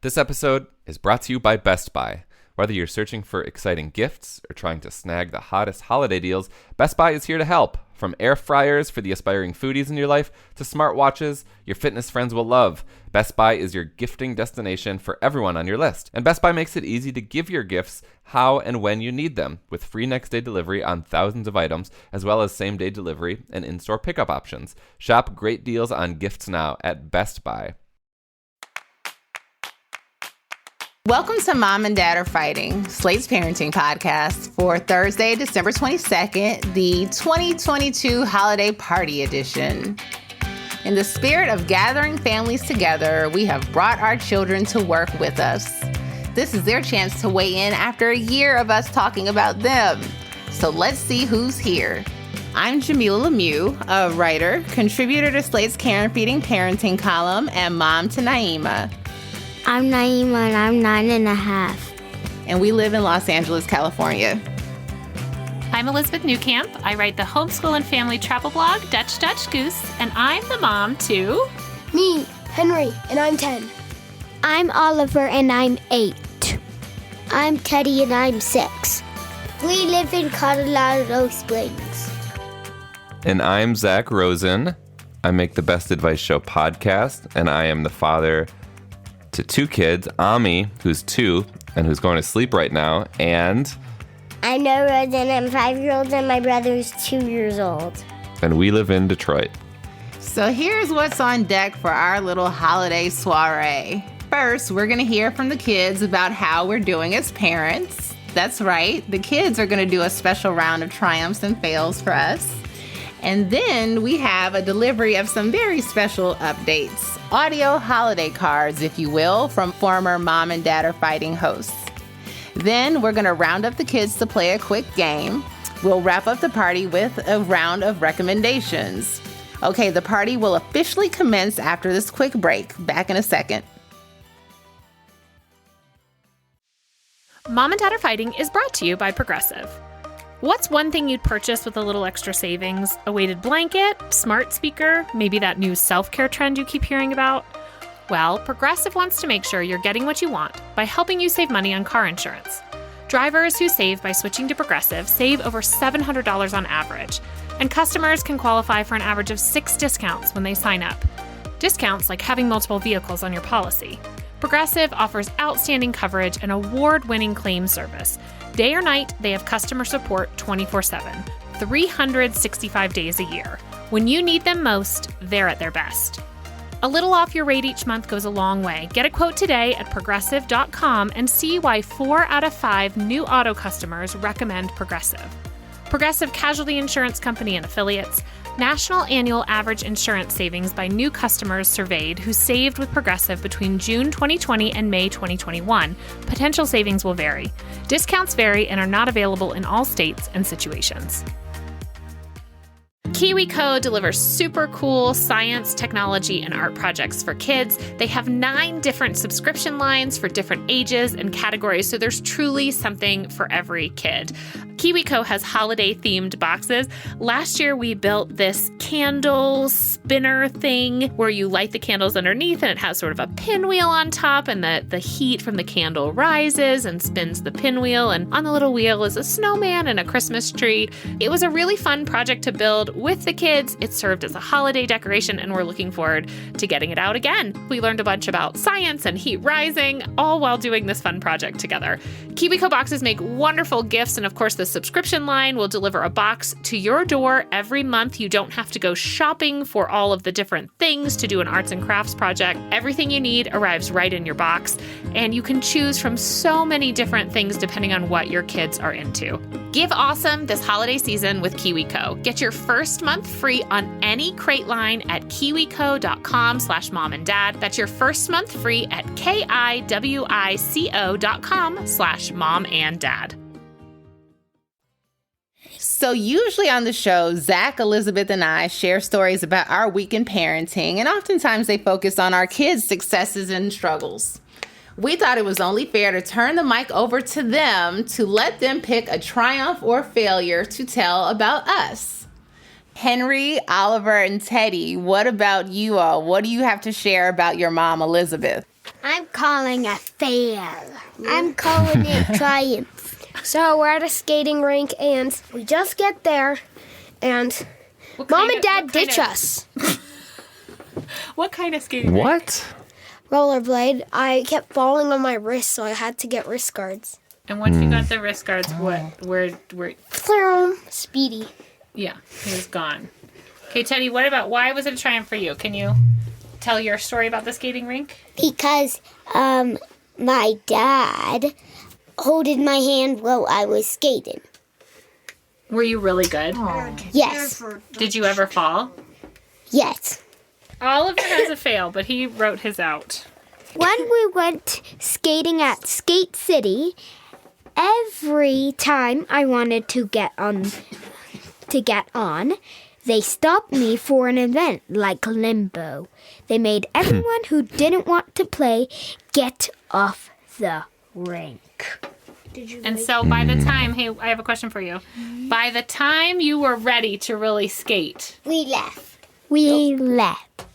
This episode is brought to you by Best Buy. Whether you're searching for exciting gifts or trying to snag the hottest holiday deals, Best Buy is here to help. From air fryers for the aspiring foodies in your life to smartwatches your fitness friends will love, Best Buy is your gifting destination for everyone on your list. And Best Buy makes it easy to give your gifts how and when you need them, with free next-day delivery on thousands of items, as well as same-day delivery and in-store pickup options. Shop great deals on gifts now at Best Buy. Welcome to Mom and Dad Are Fighting, Slate's parenting podcast for Thursday, December 22nd, the 2022 Holiday Party Edition. In the spirit of gathering families together, we have brought our children to work with us. This is their chance to weigh in after a year of us talking about them. So let's see who's here. I'm Jamila Lemieux, a writer, contributor to Slate's Care and Feeding Parenting column, and mom to Naima. I'm Naima, and I'm 9.5. And we live in Los Angeles, California. I'm Elizabeth Newcamp. I write the homeschool and family travel blog, Dutch Goose, and I'm the mom to... Me, Henry, and I'm 10. I'm Oliver, and I'm 8. I'm Teddy, and I'm 6. We live in Colorado Springs. And I'm Zach Rosen. I make the Best Advice Show podcast, and I am the father to 2 kids, Ami, who's 2 and who's going to sleep right now, and... I'm Noah Rosen. I'm 5-year-old, and my brother is 2 years old. And we live in Detroit. So here's what's on deck for our little holiday soiree. First, we're going to hear from the kids about how we're doing as parents. That's right, the kids are going to do a special round of triumphs and fails for us. And then we have a delivery of some very special updates. Audio holiday cards, if you will, from former Mom and Dad Are Fighting hosts. Then we're going to round up the kids to play a quick game. We'll wrap up the party with a round of recommendations. Okay, the party will officially commence after this quick break. Back in a second. Mom and Dad Are Fighting is brought to you by Progressive. What's one thing you'd purchase with a little extra savings? A weighted blanket, smart speaker, maybe that new self-care trend you keep hearing about? Well, Progressive wants to make sure you're getting what you want by helping you save money on car insurance. Drivers who save by switching to Progressive save over $700 on average, and customers can qualify for an average of 6 discounts when they sign up. Discounts like having multiple vehicles on your policy. Progressive offers outstanding coverage and award-winning claim service. Day or night, they have customer support 24/7, 365 days a year. When you need them most, they're at their best. A little off your rate each month goes a long way. Get a quote today at Progressive.com and see why 4 out of 5 new auto customers recommend Progressive. Progressive Casualty Insurance Company and Affiliates. National annual average insurance savings by new customers surveyed who saved with Progressive between June 2020 and May 2021. Potential savings will vary. Discounts vary and are not available in all states and situations. KiwiCo delivers super cool science, technology, and art projects for kids. They have 9 different subscription lines for different ages and categories, so there's truly something for every kid. KiwiCo has holiday-themed boxes. Last year, we built this candle spinner thing where you light the candles underneath and it has sort of a pinwheel on top, and the heat from the candle rises and spins the pinwheel, and on the little wheel is a snowman and a Christmas tree. It was a really fun project to build with the kids. It served as a holiday decoration, and we're looking forward to getting it out again. We learned a bunch about science and heat rising, all while doing this fun project together. KiwiCo boxes make wonderful gifts, and of course, the subscription line will deliver a box to your door every month. You don't have to go shopping for all of the different things to do an arts and crafts project. Everything you need arrives right in your box, and you can choose from so many different things depending on what your kids are into. Give awesome this holiday season with KiwiCo. Get your first month free on any crate line at kiwico.com/momanddad. That's your first month free at kiwico.com/momanddad. So usually on the show, Zach, Elizabeth, and I share stories about our week in parenting, and oftentimes they focus on our kids' successes and struggles. We thought it was only fair to turn the mic over to them to let them pick a triumph or failure to tell about us. Henry, Oliver, and Teddy, what about you all? What do you have to share about your mom, Elizabeth? I'm calling a fail. I'm calling it triumph. So we're at a skating rink, and we just get there, and Mom and Dad ditch us. What kind of skating rink? What? Rollerblade. I kept falling on my wrist, so I had to get wrist guards. And once you got the wrist guards, where Speedy. yeah, he was gone. Okay, Teddy, why was it a triumph for you? Can you tell your story about the skating rink? Because my dad holded my hand while I was skating. Were you really good? Yes. Did you ever fall? Yes. Oliver has a fail, but he wrote his out. When we went skating at Skate City, every time I wanted to get on, they stopped me for an event like Limbo. They made everyone who didn't want to play get off the rink. And so by the time, hey, I have a question for you. By the time you were ready to really skate, We left.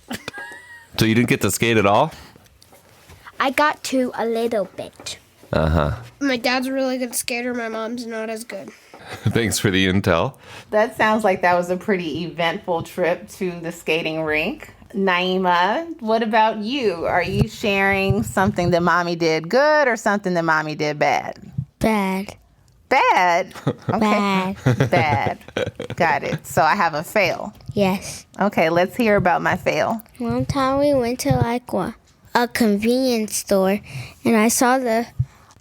So you didn't get to skate at all? I got to a little bit. My dad's a really good skater. My mom's not as good. Thanks for the intel. That sounds like that was a pretty eventful trip to the skating rink. Naima, what about you? Are you sharing something that Mommy did good or something that Mommy did bad? Bad. Bad? Okay. Bad. Bad. Got it. So I have a fail. Yes. Okay, let's hear about my fail. One time we went to a convenience store, and I saw the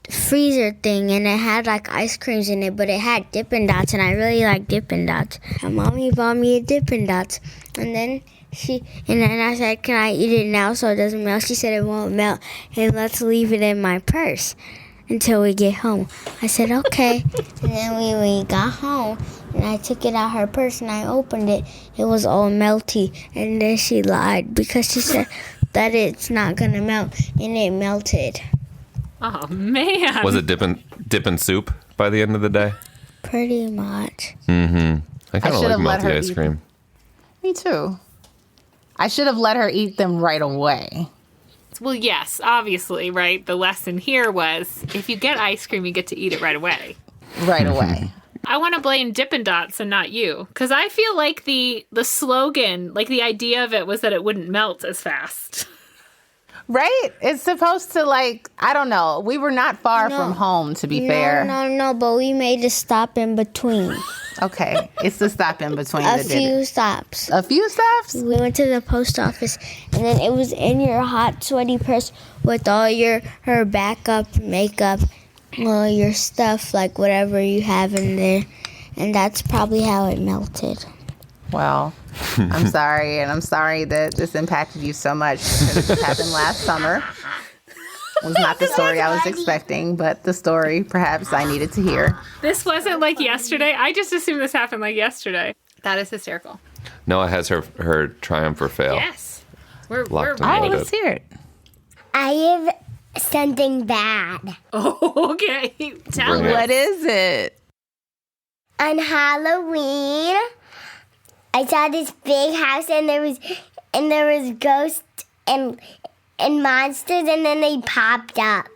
freezer thing, and it had ice creams in it, but it had Dippin' Dots, and I really like Dippin' Dots. And Mommy bought me a Dippin' Dots, and then I said, "Can I eat it now so it doesn't melt?" She said it won't melt, and let's leave it in my purse until we get home. I said, okay. And then we got home, and I took it out her purse, and I opened it. It was all melty, and then she lied because she said that it's not going to melt, and it melted. oh man. Was it dipping soup by the end of the day? Pretty much. I kind of should've like let her melty ice eat cream. Me too. I should have let her eat them right away. Well, yes, obviously, right? The lesson here was if you get ice cream, you get to eat it right away. Right away. I want to blame Dippin' Dots and not you. Because I feel like the slogan, like the idea of it was that it wouldn't melt as fast. Right? It's supposed to I don't know. We were not far from home, to be fair. No, but we made a stop in between. Okay. It's the stop in between A that did few it. stops. A few stops? We went to the post office, and then it was in your hot, sweaty purse with all her backup makeup, all your stuff, whatever you have in there. And that's probably how it melted. Well, I'm sorry, and I'm sorry that this impacted you so much because it happened last summer. It was not the story I was expecting, but the story perhaps I needed to hear. This wasn't like yesterday. I just assumed this happened like yesterday. That is hysterical. Noah has her triumph or fail. Yes. We're Locked Oh, in. let's hear it. I have something bad. Oh, okay. Tell Bring me. it. What is it? On Halloween, I saw this big house, and there was ghosts and monsters, and then they popped up.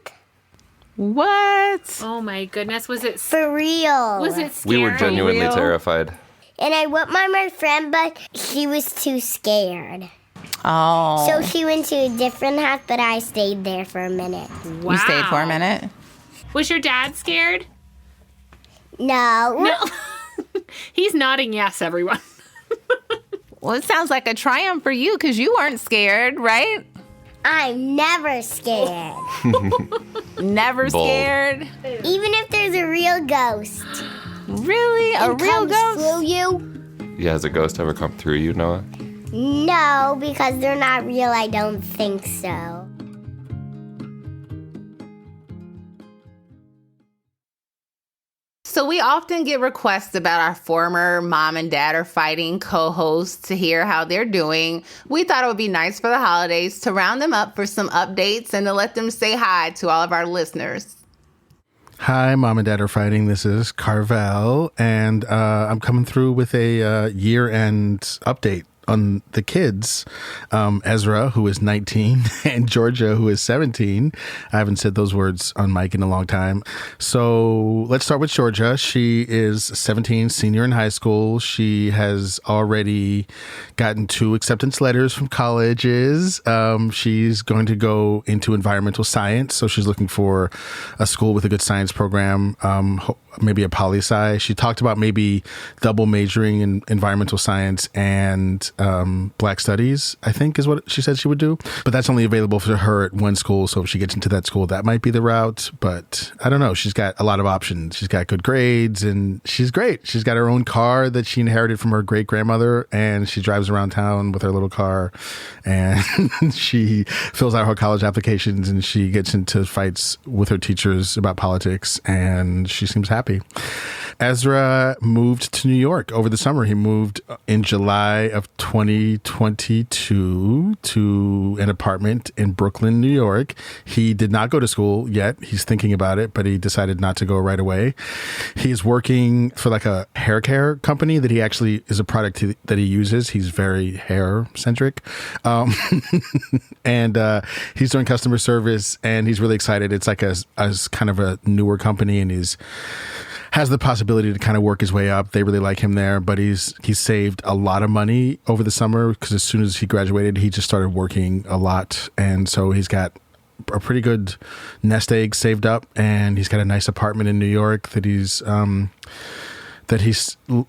What? Oh my goodness. Was it For real. was it scary? We were genuinely real? terrified. And I went with my friend, but she was too scared. Oh. So she went to a different house, but I stayed there for a minute. Wow. You stayed for a minute? Was your dad scared? No. No. He's nodding yes, everyone. Well, it sounds like a triumph for you because you weren't scared, right? I'm never scared. Never Bold. scared? Even if there's a real ghost. Really? A real comes ghost? through you? Yeah, has a ghost ever come through you, Noah? No, because they're not real. I don't think so. So we often get requests about our former mom and dad are fighting co-hosts to hear how they're doing. We thought it would be nice for the holidays to round them up for some updates and to let them say hi to all of our listeners. Hi, Mom and Dad are fighting. This is Carvel, and I'm coming through with a year-end update. on the kids, Ezra, who is 19, and Georgia, who is 17. I haven't said those words on mic in a long time. So let's start with Georgia. She is 17, senior in high school. She has already gotten 2 acceptance letters from colleges. She's going to go into environmental science. So she's looking for a school with a good science program, maybe a poli-sci. She talked about maybe double majoring in environmental science and Black Studies, I think is what she said she would do. But that's only available for her at one school. So if she gets into that school, that might be the route. But I don't know. She's got a lot of options. She's got good grades and she's great. She's got her own car that she inherited from her great grandmother, and she drives around town with her little car, and she fills out her college applications, and she gets into fights with her teachers about politics, and she seems happy. Ezra moved to New York over the summer. He moved in July of 2022 to an apartment in Brooklyn, New York. He did not go to school yet. He's thinking about it, but he decided not to go right away. He's working for like a hair care company that he actually is a product that he uses. He's very hair centric. And he's doing customer service, and he's really excited. It's like a kind of a newer company, and has the possibility to kind of work his way up. They really like him there, but he's saved a lot of money over the summer because as soon as he graduated, he just started working a lot. And so he's got a pretty good nest egg saved up, and he's got a nice apartment in New York that he's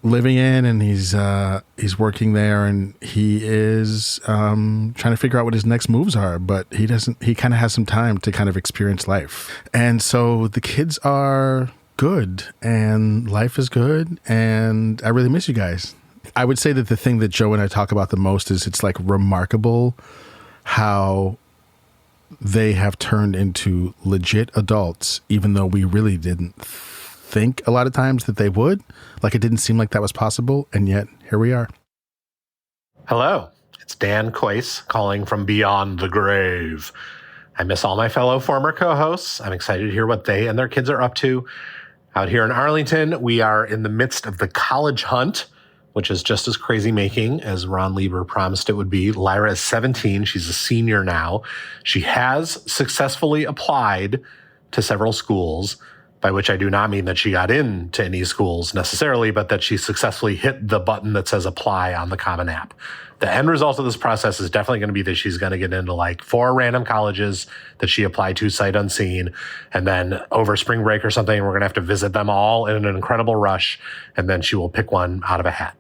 living in, and he's working there, and he is trying to figure out what his next moves are, but he kind of has some time to kind of experience life. And so the kids are good and life is good, and I really miss you guys. I would say that the thing that Joe and I talk about the most is it's like remarkable how they have turned into legit adults, even though we really didn't think a lot of times that they would. Like, it didn't seem like that was possible, and yet here we are. Hello, it's Dan Coyce calling from beyond the grave. I miss all my fellow former co-hosts. I'm excited to hear what they and their kids are up to. Out here in Arlington, we are in the midst of the college hunt, which is just as crazy-making as Ron Lieber promised it would be. Lyra is 17. She's a senior now. She has successfully applied to several schools, by which I do not mean that she got into any schools necessarily, but that she successfully hit the button that says apply on the Common App. The end result of this process is definitely going to be that she's going to get into like 4 random colleges that she applied to sight unseen. And then over spring break or something, we're going to have to visit them all in an incredible rush. And then she will pick one out of a hat.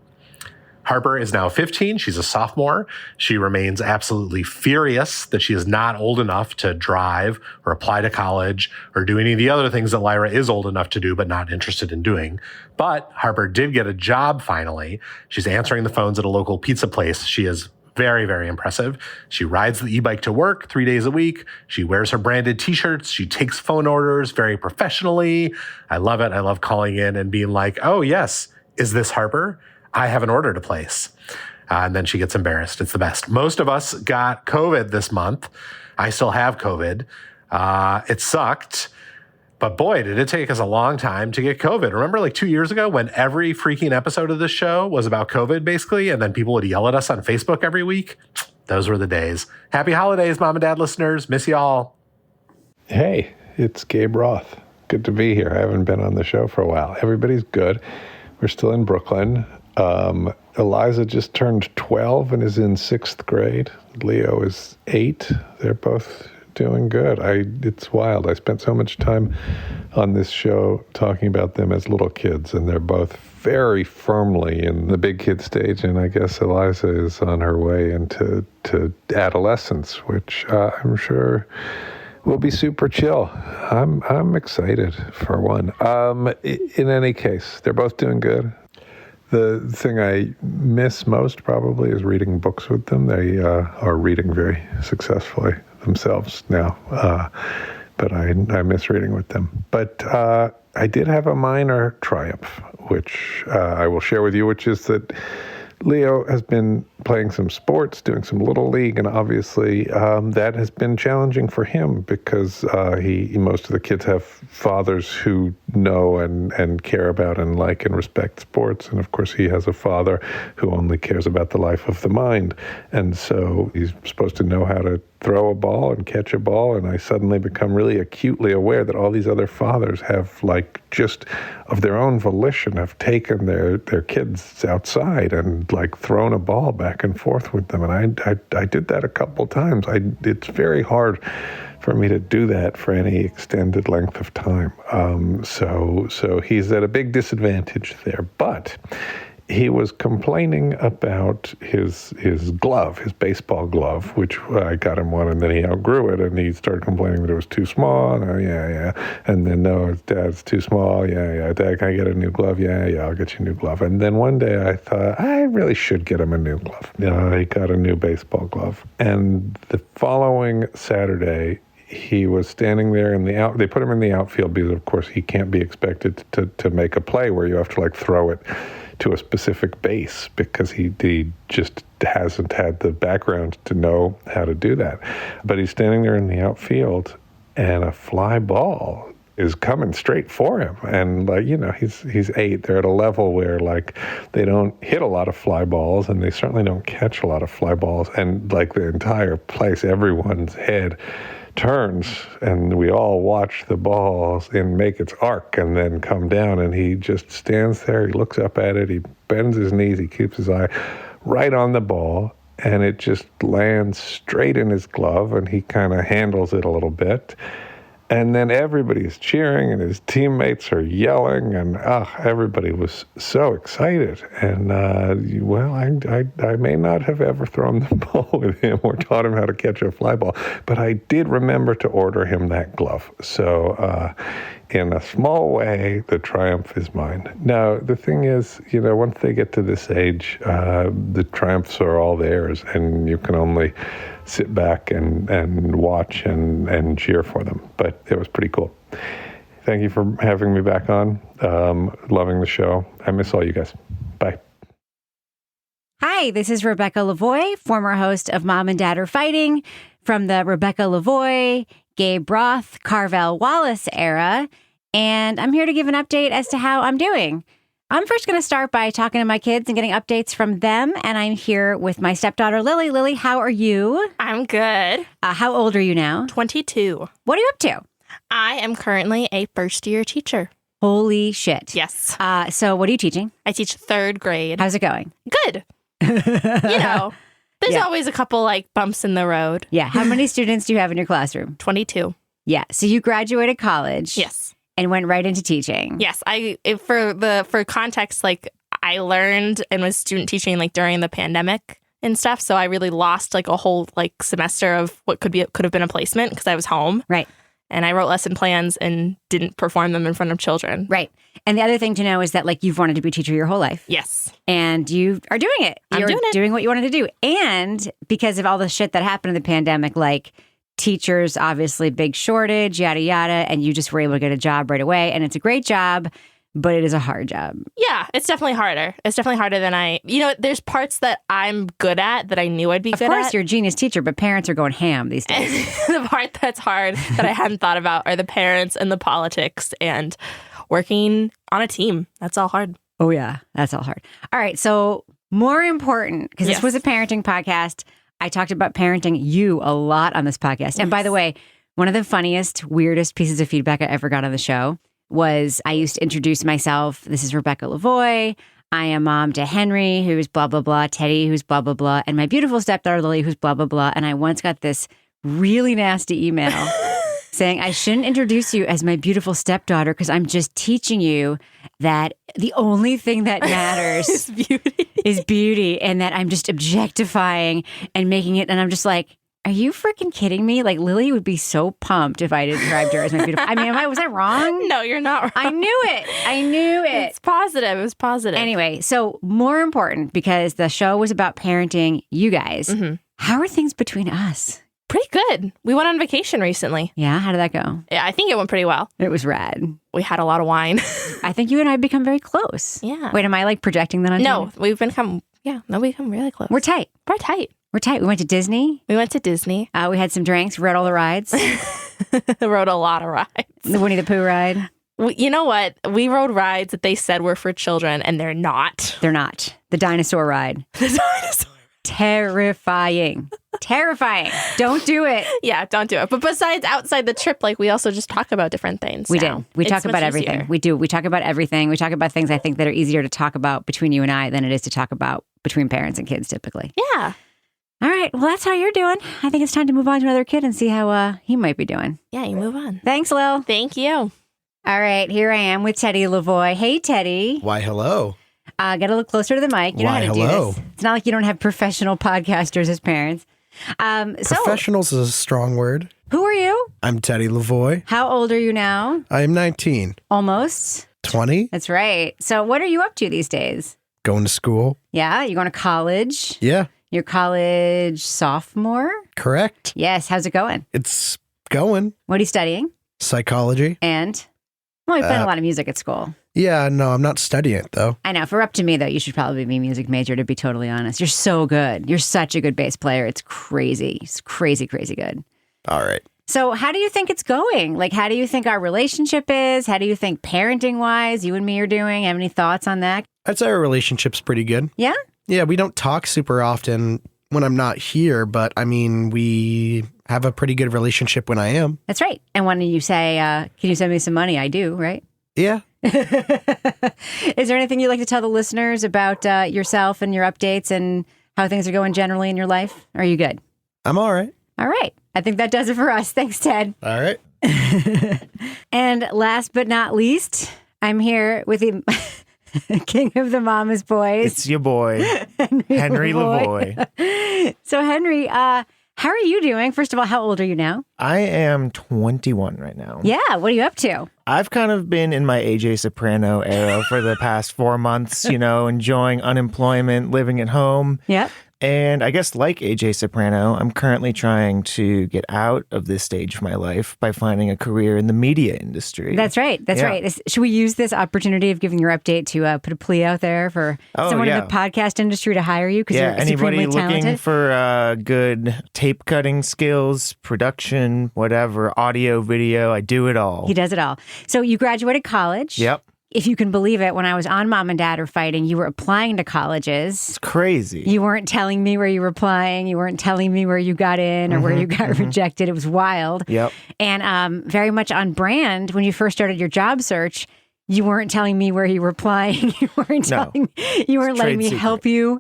Harper is now 15. She's a sophomore. She remains absolutely furious that she is not old enough to drive or apply to college or do any of the other things that Lyra is old enough to do but not interested in doing. But Harper did get a job finally. She's answering the phones at a local pizza place. She is very, very impressive. She rides the e-bike to work 3 days a week. She wears her branded t-shirts. She takes phone orders very professionally. I love it. I love calling in and being like, oh, yes, is this Harper? I have an order to place. And then she gets embarrassed. It's the best. Most of us got COVID this month. I still have COVID. It sucked. But boy, did it take us a long time to get COVID. Remember like 2 years ago when every freaking episode of this show was about COVID, basically, and then people would yell at us on Facebook every week? Those were the days. Happy holidays, Mom and Dad listeners. Miss y'all. Hey, it's Gabe Roth. Good to be here. I haven't been on the show for a while. Everybody's good. We're still in Brooklyn. Eliza just turned 12 and is in 6th grade. Leo is 8. They're both doing good. It's wild. I spent so much time on this show talking about them as little kids, and they're both very firmly in the big kid stage, and I guess Eliza is on her way into adolescence, which I'm sure will be super chill. I'm excited for one. In any case, they're both doing good. The thing I miss most probably is reading books with them. They are reading very successfully themselves now, but I miss reading with them. But I did have a minor triumph, which I will share with you, which is that Leo has been playing some sports, doing some Little League, and obviously that has been challenging for him because most of the kids have fathers who know and care about and like and respect sports. And of course, he has a father who only cares about the life of the mind. And so he's supposed to know how to throw a ball and catch a ball. And I suddenly become really acutely aware that all these other fathers have, like, just of their own volition, have taken their kids outside and, like, thrown a ball back and forth with them. And I did that a couple times. It's very hard for me to do that for any extended length of time. So he's at a big disadvantage there. But he was complaining about his glove, his baseball glove, which I got him one, and then he outgrew it, and he started complaining that it was too small. And and then, no, Dad, it's too small. Dad, can I get a new glove? Yeah, I'll get you a new glove. And then one day I thought, I really should get him a new glove. He got a new baseball glove. And the following Saturday, he was standing there they put him in the outfield because, of course, he can't be expected to make a play where you have to, like, throw it to a specific base because he just hasn't had the background to know how to do that. But he's standing there in the outfield, and a fly ball is coming straight for him. And, like, he's 8. They're at a level where, like, they don't hit a lot of fly balls, and they certainly don't catch a lot of fly balls. And, like, the entire place, everyone's head turns, and we all watch the balls and make its arc and then come down, and he just stands there, he looks up at it, he bends his knees, he keeps his eye right on the ball, and it just lands straight in his glove, and he kind of handles it a little bit. And then everybody's cheering, and his teammates are yelling, and everybody was so excited. And, I may not have ever thrown the ball with him or taught him how to catch a fly ball, but I did remember to order him that glove. So in a small way, the triumph is mine. Now, the thing is, once they get to this age, the triumphs are all theirs, and you can only sit back and watch and cheer for them. But it was pretty cool. Thank you for having me back on. Loving the show. I miss all you guys. Bye. Hi, this is Rebecca Lavoie, former host of Mom and Dad Are Fighting from the Rebecca Lavoie, Gabe Roth, Carvel Wallace era. And I'm here to give an update as to how I'm doing. I'm first going to start by talking to my kids and getting updates from them. And I'm here with my stepdaughter, Lily. Lily, how are you? I'm good. How old are you now? 22. What are you up to? I am currently a first-year teacher. Holy shit. Yes. So what are you teaching? I teach 3rd grade. How's it going? Good. There's always a couple, like, bumps in the road. Yeah. How many students do you have in your classroom? 22. Yeah. So you graduated college. Yes. And went right into teaching. Yes. For context, like, I learned and was student teaching, like, during the pandemic and stuff. So I really lost, like, a whole, like, semester of what could have been a placement because I was home. Right. And I wrote lesson plans and didn't perform them in front of children. Right. And the other thing to know is that, like, you've wanted to be a teacher your whole life. Yes. And you are doing it. You're doing what you wanted to do. And because of all the shit that happened in the pandemic, like, teachers, obviously big shortage, yada, yada. And you just were able to get a job right away. And it's a great job, but it is a hard job. Yeah, it's definitely harder. It's definitely harder than there's parts that I'm good at that I knew I'd be good at. Of course, you're a genius teacher, but parents are going ham these days. The part that's hard that I hadn't thought about are the parents and the politics and working on a team. That's all hard. Oh, yeah, that's all hard. All right. So more important, because this was a parenting podcast, I talked about parenting you a lot on this podcast. And by the way, one of the funniest, weirdest pieces of feedback I ever got on the show was I used to introduce myself. This is Rebecca Lavoie. I am mom to Henry, who's blah, blah, blah, Teddy, who's blah, blah, blah, and my beautiful stepdaughter, Lily, who's blah, blah, blah. And I once got this really nasty email saying I shouldn't introduce you as my beautiful stepdaughter because I'm just teaching you that the only thing that matters is beauty and that I'm just objectifying and making it. And I'm just like, are you freaking kidding me? Like, Lily would be so pumped if I described her as my beautiful. I mean, was I wrong? No, you're not wrong. I knew it. It's positive. It was positive. Anyway, so more important, because the show was about parenting you guys. Mm-hmm. How are things between us? Pretty good. We went on vacation recently. Yeah? How did that go? Yeah, I think it went pretty well. It was rad. We had a lot of wine. I think you and I have become very close. Yeah. Wait, am I like projecting that on you? No, we've become Yeah. No, we become really close. We're tight. We're tight. We're tight. We went to Disney. We went to Disney. We had some drinks, rode all the rides. Rode a lot of rides. The Winnie the Pooh ride. You know what? We rode rides that they said were for children, and they're not. They're not. The dinosaur ride. The dinosaur. Terrifying. Terrifying. Don't do it. Yeah, don't do it. But besides, outside the trip, like we also just talk about different things. We now. do. We talk about everything. Easier. We do. We talk about everything. We talk about things I think that are easier to talk about between you and I than it is to talk about between parents and kids typically. Yeah. All right. Well, that's how you're doing. I think it's time to move on to another kid and see how he might be doing. Yeah, you move on. Thanks, Lil. Thank you. All right. Here I am with Teddy Lavoie. Hey, Teddy. Why, hello. Get a little closer to the mic. You know how to do this. It's not like you don't have professional podcasters as parents. Professionals is a strong word. Who are you? I'm Teddy Lavoie. How old are you now? I am 19. Almost. 20. That's right. So what are you up to these days? Going to school. Yeah? You're going to college? Yeah. You're college sophomore? Correct. Yes. How's it going? It's going. What are you studying? Psychology. And? Well, you're playing a lot of music at school. Yeah, no, I'm not studying it, though. I know. For up to me, though, you should probably be a music major, to be totally honest. You're so good. You're such a good bass player. It's crazy. It's crazy, crazy good. All right. So how do you think it's going? Like, how do you think our relationship is? How do you think parenting-wise you and me are doing? Have any thoughts on that? I'd say our relationship's pretty good. Yeah? Yeah, we don't talk super often when I'm not here, but I mean, we have a pretty good relationship when I am. That's right. And when you say, can you send me some money? I do, right? Yeah. Is there anything you'd like to tell the listeners about yourself and your updates and how things are going generally in your life? Are you good? I'm all right. All right. I think that does it for us. Thanks, Ted. All right. And last but not least, I'm here with the king of the mama's boys. It's your boy, Henry Lavoie. So, Henry, how are you doing? First of all, how old are you now? I am 21 right now. Yeah. What are you up to? I've kind of been in my AJ Soprano era for the past 4 months, enjoying unemployment, living at home. Yep. And I guess like AJ Soprano, I'm currently trying to get out of this stage of my life by finding a career in the media industry. That's right. That's right. Should we use this opportunity of giving your update to put a plea out there for someone in the podcast industry to hire you? Because you're anybody supremely talented? looking for good tape cutting skills, production, whatever, audio, video, I do it all. He does it all. So you graduated college. Yep. If you can believe it, when I was on Mom and Dad Are Fighting, you were applying to colleges. It's crazy. You weren't telling me where you were applying. You weren't telling me where you got in or where you got rejected. It was wild. Yep. And very much on brand, when you first started your job search, you weren't telling me where you were applying. You weren't letting me help you,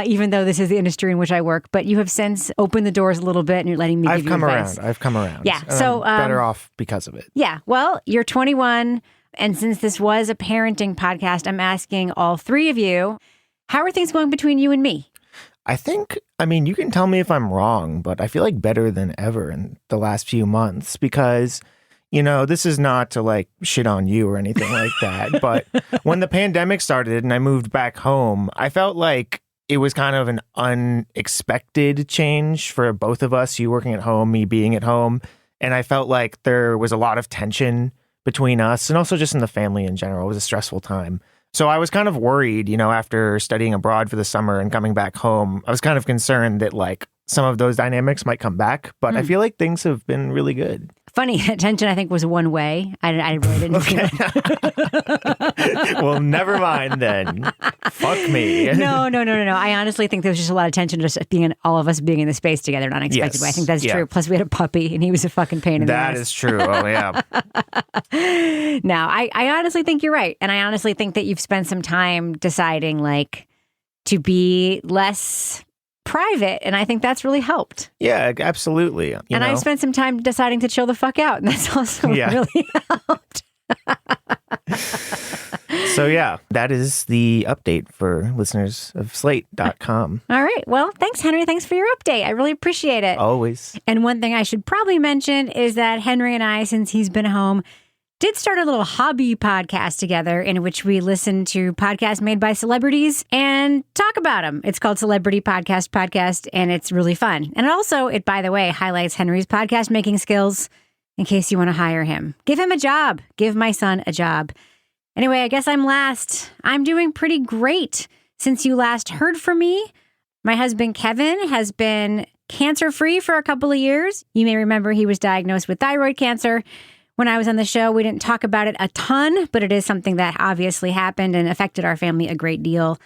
even though this is the industry in which I work. But you have since opened the doors a little bit and you're letting me give you advice. I've come around. Yeah. And so I'm better off because of it. Yeah. Well, you're 21. And since this was a parenting podcast, I'm asking all three of you, how are things going between you and me? I think, you can tell me if I'm wrong, but I feel like better than ever in the last few months because, this is not to shit on you or anything like that. But when the pandemic started and I moved back home, I felt like it was kind of an unexpected change for both of us, you working at home, me being at home. And I felt like there was a lot of tension between us and also just in the family in general. It was a stressful time. So I was kind of worried, after studying abroad for the summer and coming back home, I was kind of concerned that some of those dynamics might come back, but I feel like things have been really good. Funny, attention I think was one way. I really didn't feel it. Well, never mind then. Fuck me. No. I honestly think there was just a lot of tension just all of us being in the space together in an unexpected way. I think that's true. Plus we had a puppy and he was a fucking pain in the ass. That is true. Oh, yeah. No, I honestly think you're right. And I honestly think that you've spent some time deciding to be less private, and I think that's really helped. Yeah, absolutely. I've spent some time deciding to chill the fuck out, and that's also really helped. So that is the update for listeners of Slate.com. All right. Well, thanks, Henry. Thanks for your update. I really appreciate it. Always. And one thing I should probably mention is that Henry and I, since he's been home, did start a little hobby podcast together in which we listen to podcasts made by celebrities and talk about them. It's called Celebrity Podcast, and it's really fun. And it, by the way, highlights Henry's podcast making skills in case you want to hire him. Give him a job. Give my son a job. Anyway, I guess I'm last. I'm doing pretty great. Since you last heard from me, my husband Kevin has been cancer-free for a couple of years. You may remember he was diagnosed with thyroid cancer. When I was on the show, we didn't talk about it a ton, but it is something that obviously happened and affected our family a great deal.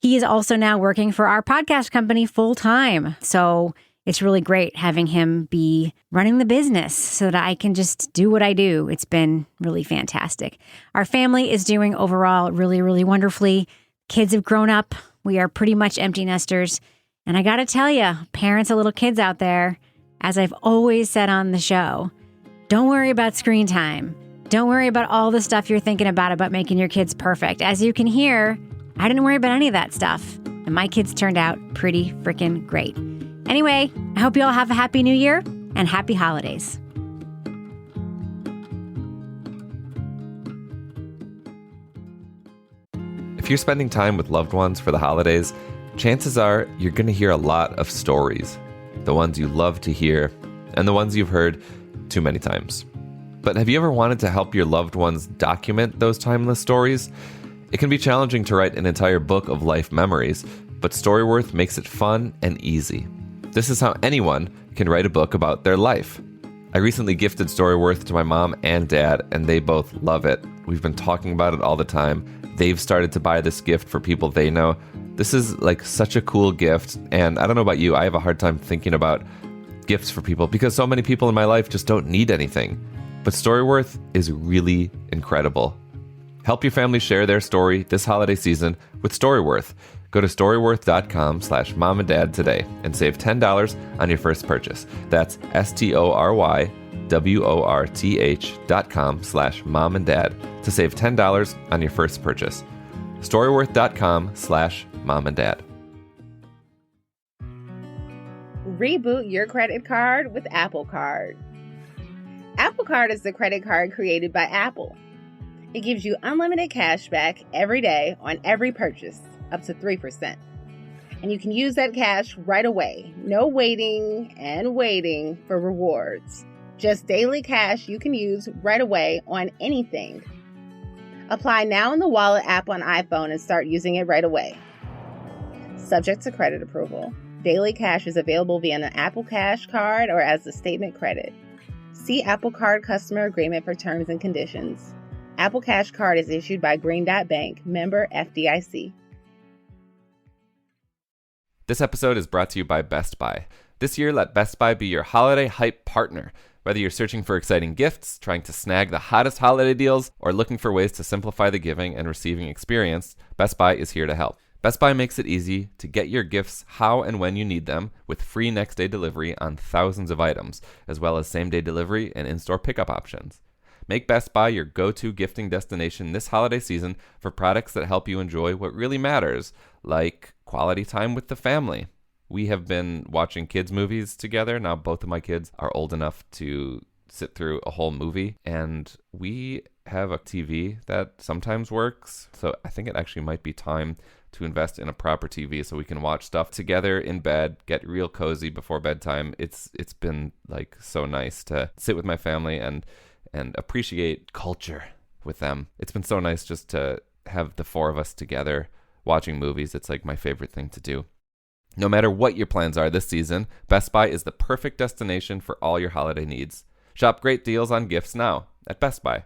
He is also now working for our podcast company full-time. So it's really great having him be running the business so that I can just do what I do. It's been really fantastic. Our family is doing overall really, really wonderfully. Kids have grown up. We are pretty much empty nesters. And I got to tell you, parents of little kids out there, as I've always said on the show, don't worry about screen time. Don't worry about all the stuff you're thinking about making your kids perfect. As you can hear, I didn't worry about any of that stuff. And my kids turned out pretty freaking great. Anyway, I hope you all have a happy new year and happy holidays. If you're spending time with loved ones for the holidays, chances are you're going to hear a lot of stories. The ones you love to hear and the ones you've heard too many times. But have you ever wanted to help your loved ones document those timeless stories? It can be challenging to write an entire book of life memories, but Storyworth makes it fun and easy. This is how anyone can write a book about their life. I recently gifted Storyworth to my mom and dad, and they both love it. We've been talking about it all the time. They've started to buy this gift for people they know. This is like such a cool gift, and I don't know about you, I have a hard time thinking about gifts for people because so many people in my life just don't need anything. But Storyworth is really incredible. Help your family share their story this holiday season with Storyworth. Go to storyworth.com/momanddad today and save $10 on your first purchase. That's STORYWORTH.com/momanddad to save $10 on your first purchase. Storyworth.com/momanddad. Reboot your credit card with Apple Card. Apple Card is the credit card created by Apple. It gives you unlimited cash back every day on every purchase, up to 3%. And you can use that cash right away. No waiting for rewards. Just daily cash you can use right away on anything. Apply now in the Wallet app on iPhone and start using it right away. Subject to credit approval. Daily cash is available via an Apple Cash card or as a statement credit. See Apple Card customer agreement for terms and conditions. Apple Cash card is issued by Green Dot Bank, member FDIC. This episode is brought to you by Best Buy. This year, let Best Buy be your holiday hype partner. Whether you're searching for exciting gifts, trying to snag the hottest holiday deals, or looking for ways to simplify the giving and receiving experience, Best Buy is here to help. Best Buy makes it easy to get your gifts how and when you need them with free next-day delivery on thousands of items, as well as same-day delivery and in-store pickup options. Make Best Buy your go-to gifting destination this holiday season for products that help you enjoy what really matters, like quality time with the family. We have been watching kids' movies together. Now both of my kids are old enough to sit through a whole movie, and we have a TV that sometimes works. So I think it actually might be time to invest in a proper TV so we can watch stuff together in bed, get real cozy before bedtime. It's been like so nice to sit with my family and appreciate culture with them. It's been so nice just to have the four of us together watching movies. It's like my favorite thing to do. No matter what your plans are this season, Best Buy is the perfect destination for all your holiday needs. Shop great deals on gifts now at Best Buy.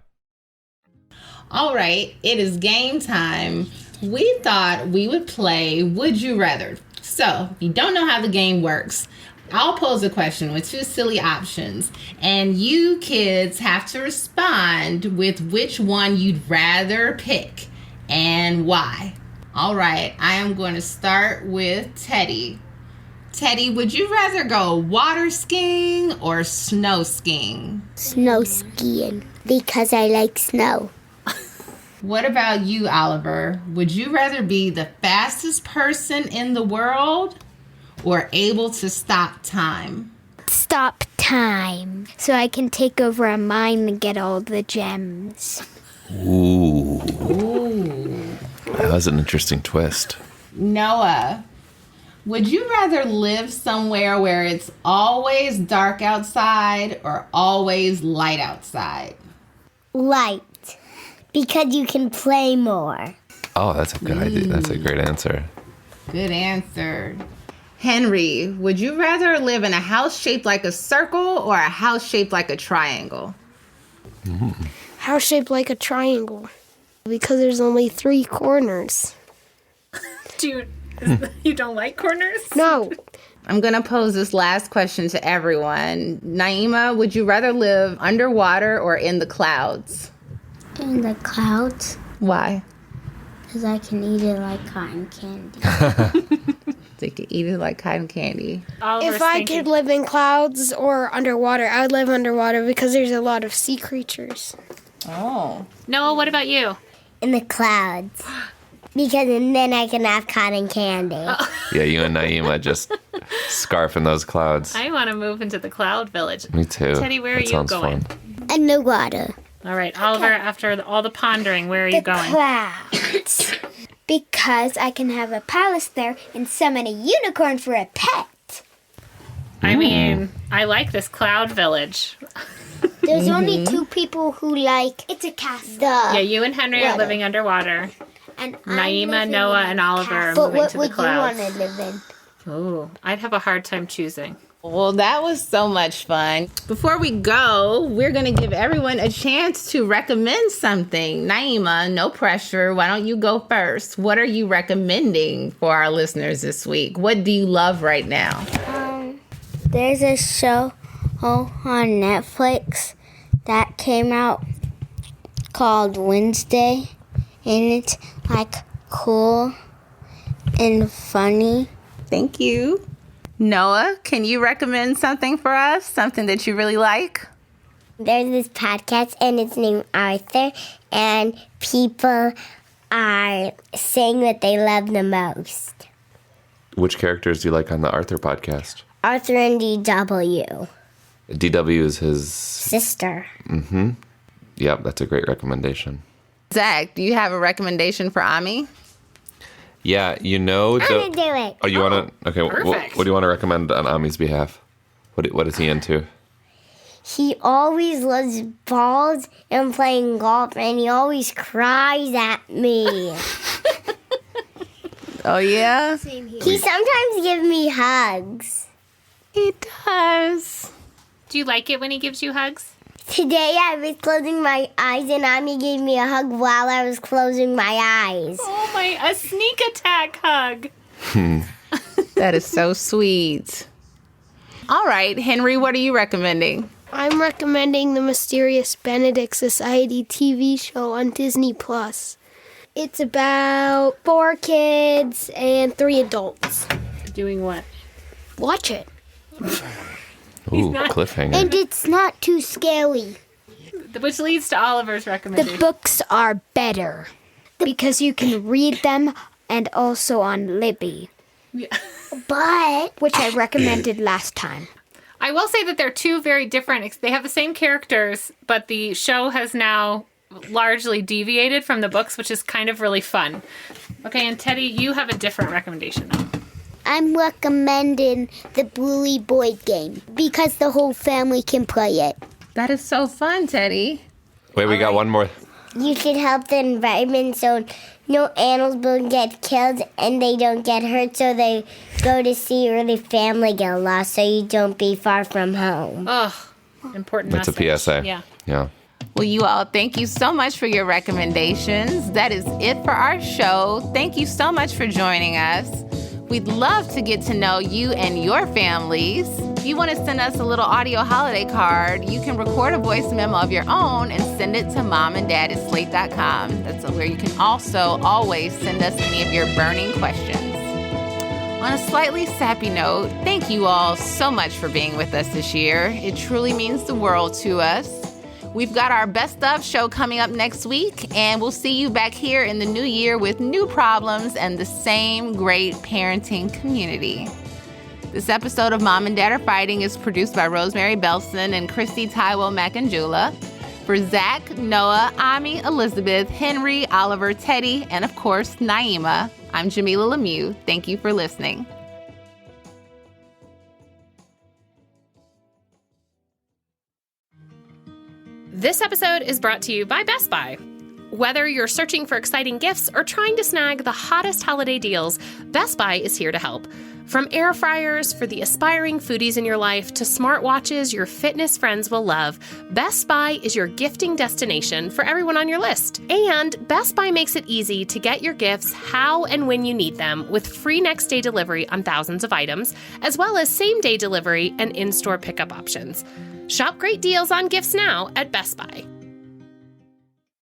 All right, it is game time. We thought we would play Would You Rather. So, if you don't know how the game works, I'll pose a question with two silly options, and you kids have to respond with which one you'd rather pick and why. All right, I am going to start with Teddy. Teddy, would you rather go water skiing or snow skiing? Snow skiing, because I like snow. What about you, Oliver? Would you rather be the fastest person in the world or able to stop time? Stop time, so I can take over a mine and get all the gems. Ooh. That was an interesting twist. Noah, would you rather live somewhere where it's always dark outside or always light outside? Light, because you can play more. Oh, that's a good idea. That's a great answer. Good answer. Henry, would you rather live in a house shaped like a circle or a house shaped like a triangle? House shaped like a triangle. Because there's only 3 corners. You don't like corners? No. I'm going to pose this last question to everyone. Naima, would you rather live underwater or in the clouds? In the clouds. Why? Because I can eat it like cotton candy. They could eat it like cotton candy. If I could live in clouds or underwater, I would live underwater because there's a lot of sea creatures. Oh. Noah, what about you? In the clouds. Because then I can have cotton candy. Yeah, you and Naima just scarfing those clouds. I want to move into the cloud village. Me too. Teddy, where are you going? Fun. Underwater. All right, Oliver, after all the pondering, where are you going? Clouds. Because I can have a palace there and summon a unicorn for a pet. I mean, I like this cloud village. There's only 2 people who like it's a castle. Yeah, you and Henry are living underwater. And Naima, Noah, and Oliver are moving to the clouds. But what would you want to live in? Oh, I'd have a hard time choosing. Well, that was so much fun. Before we go, we're going to give everyone a chance to recommend something. Naima, no pressure. Why don't you go first? What are you recommending for our listeners this week? What do you love right now? There's a show on Netflix that came out called Wednesday, and it's like cool and funny. Thank you. Noah, can you recommend something for us? Something that you really like? There's this podcast, and it's named Arthur, and people are saying what they love the most. Which characters do you like on the Arthur podcast? Arthur and DW. DW is his sister. Mm-hmm. Yep, that's a great recommendation. Zach, do you have a recommendation for Ami? Yeah, you know... I'm going to do it. Oh, you want to... Okay, what do you want to recommend on Ami's behalf? What is he into? He always loves balls and playing golf, and he always cries at me. Oh, yeah? He sometimes gives me hugs. He does. Do you like it when he gives you hugs? Today I was closing my eyes and Ami gave me a hug while I was closing my eyes. Oh a sneak attack hug. That is so sweet. All right, Henry, what are you recommending? I'm recommending the Mysterious Benedict Society TV show on Disney Plus. It's about 4 kids and 3 adults. Doing what? Watch it. Ooh, cliffhanger. And it's not too scary. Which leads to Oliver's recommendation. The books are better because you can read them and also on Libby. Yeah. But which I recommended last time. I will say that they're 2 very different. They have the same characters, but the show has now largely deviated from the books, which is kind of really fun. Okay, and Teddy, you have a different recommendation now. I'm recommending the Bluey board game because the whole family can play it. That is so fun, Teddy. Wait, we got one more. You should help the environment so no animals don't get killed and they don't get hurt, so they go to sea or the family get lost, so you don't be far from home. Ugh, important That's message. a PSA. Yeah. Well, you all, thank you so much for your recommendations. That is it for our show. Thank you so much for joining us. We'd love to get to know you and your families. If you want to send us a little audio holiday card, you can record a voice memo of your own and send it to momanddad@slate.com. That's where you can also always send us any of your burning questions. On a slightly sappy note, thank you all so much for being with us this year. It truly means the world to us. We've got our Best Of show coming up next week, and we'll see you back here in the new year with new problems and the same great parenting community. This episode of Mom and Dad Are Fighting is produced by Rosemary Belson and Christy Taiwo Macanjula. For Zach, Noah, Ami, Elizabeth, Henry, Oliver, Teddy, and of course, Naima, I'm Jamila Lemieux. Thank you for listening. This episode is brought to you by Best Buy. Whether you're searching for exciting gifts or trying to snag the hottest holiday deals, Best Buy is here to help. From air fryers for the aspiring foodies in your life to smartwatches your fitness friends will love, Best Buy is your gifting destination for everyone on your list. And Best Buy makes it easy to get your gifts how and when you need them with free next-day delivery on thousands of items, as well as same-day delivery and in-store pickup options. Shop great deals on gifts now at Best Buy.